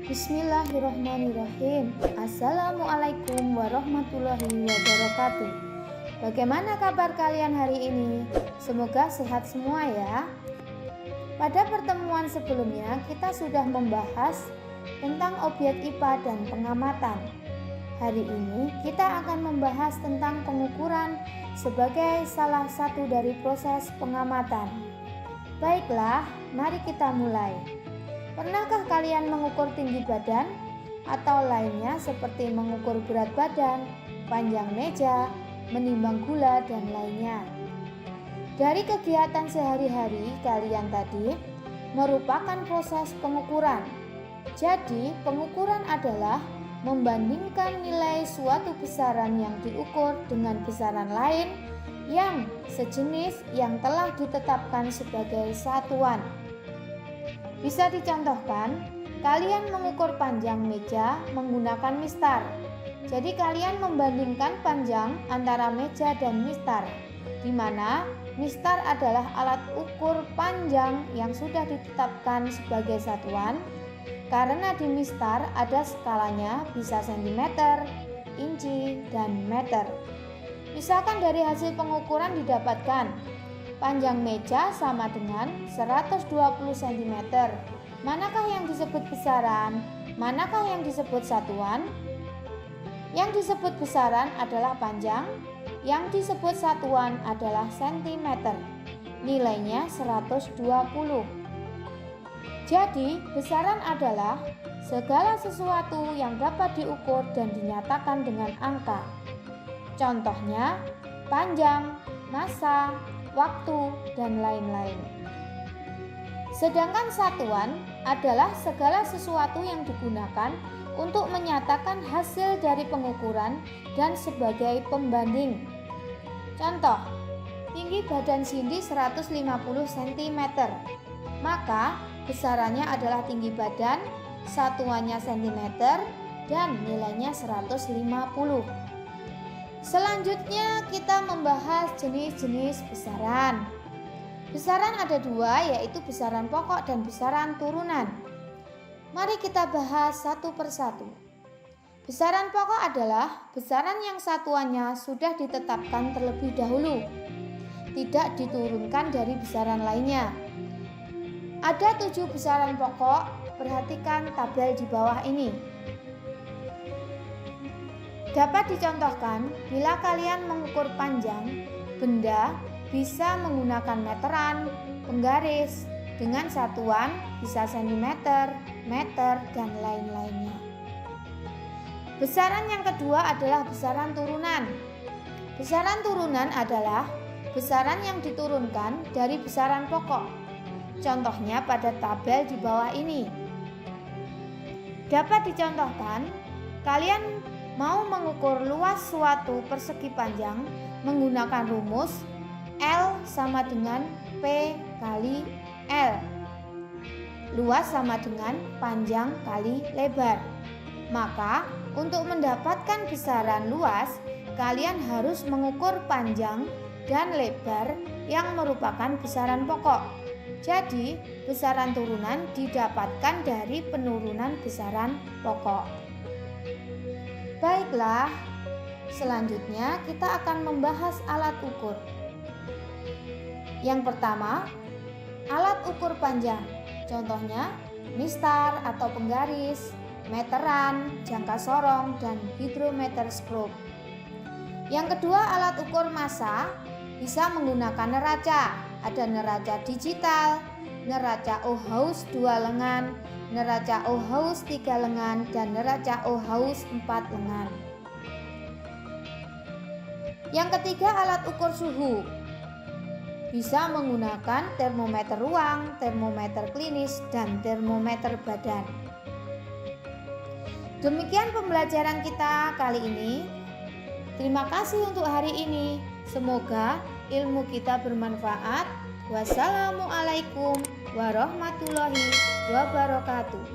Bismillahirrahmanirrahim. Assalamualaikum warahmatullahi wabarakatuh. Bagaimana kabar kalian hari ini? Semoga sehat semua ya. Pada pertemuan sebelumnya kita sudah membahas tentang objek IPA dan pengamatan. Hari ini kita akan membahas tentang pengukuran sebagai salah satu dari proses pengamatan. Baiklah, mari kita mulai. Pernahkah kalian mengukur tinggi badan atau lainnya seperti mengukur berat badan, panjang meja, menimbang gula, dan lainnya? Dari kegiatan sehari-hari kalian tadi merupakan proses pengukuran. Jadi, pengukuran adalah membandingkan nilai suatu besaran yang diukur dengan besaran lain yang sejenis yang telah ditetapkan sebagai satuan. Bisa dicontohkan, kalian mengukur panjang meja menggunakan mistar. Jadi kalian membandingkan panjang antara meja dan mistar, di mana mistar adalah alat ukur panjang yang sudah ditetapkan sebagai satuan. Karena di mistar ada skalanya, bisa sentimeter, inci, dan meter. Misalkan dari hasil pengukuran didapatkan panjang meja sama dengan 120 cm. Manakah yang disebut besaran? Manakah yang disebut satuan? Yang disebut besaran adalah panjang, yang disebut satuan adalah sentimeter. Nilainya 120. Jadi, besaran adalah segala sesuatu yang dapat diukur dan dinyatakan dengan angka. Contohnya, panjang, massa, waktu, dan lain-lain. Sedangkan satuan adalah segala sesuatu yang digunakan untuk menyatakan hasil dari pengukuran dan sebagai pembanding. Contoh, tinggi badan Cindy 150 cm, maka besarannya adalah tinggi badan, satuannya cm, dan nilainya 150. Selanjutnya kita membahas jenis-jenis besaran. Besaran ada dua, yaitu besaran pokok dan besaran turunan. Mari kita bahas satu persatu. Besaran pokok adalah besaran yang satuannya sudah ditetapkan terlebih dahulu, tidak diturunkan dari besaran lainnya. Ada 7 besaran pokok, perhatikan tabel di bawah ini. Dapat dicontohkan, bila kalian mengukur panjang benda bisa menggunakan meteran, penggaris, dengan satuan bisa sentimeter, meter, dan lain-lainnya. Besaran yang kedua adalah besaran turunan. Besaran turunan adalah besaran yang diturunkan dari besaran pokok. Contohnya pada tabel di bawah ini. Dapat dicontohkan, kalian mau mengukur luas suatu persegi panjang menggunakan rumus L sama dengan P kali L. Luas sama dengan panjang kali lebar. Maka untuk mendapatkan besaran luas, kalian harus mengukur panjang dan lebar yang merupakan besaran pokok. Jadi, besaran turunan didapatkan dari penurunan besaran pokok. Baiklah, selanjutnya kita akan membahas alat ukur. Yang pertama, alat ukur panjang. Contohnya, mistar atau penggaris, meteran, jangka sorong, dan hidrometer stroke. Yang kedua, alat ukur massa bisa menggunakan neraca. Ada neraca digital, neraca Ohaus 2 lengan, neraca Ohaus 3 lengan, dan neraca Ohaus 4 lengan. Yang ketiga, alat ukur suhu. Bisa menggunakan termometer ruang, termometer klinis, dan termometer badan. Demikian pembelajaran kita kali ini. Terima kasih untuk hari ini. Semoga ilmu kita bermanfaat. Wassalamualaikum warahmatullahi wabarakatuh.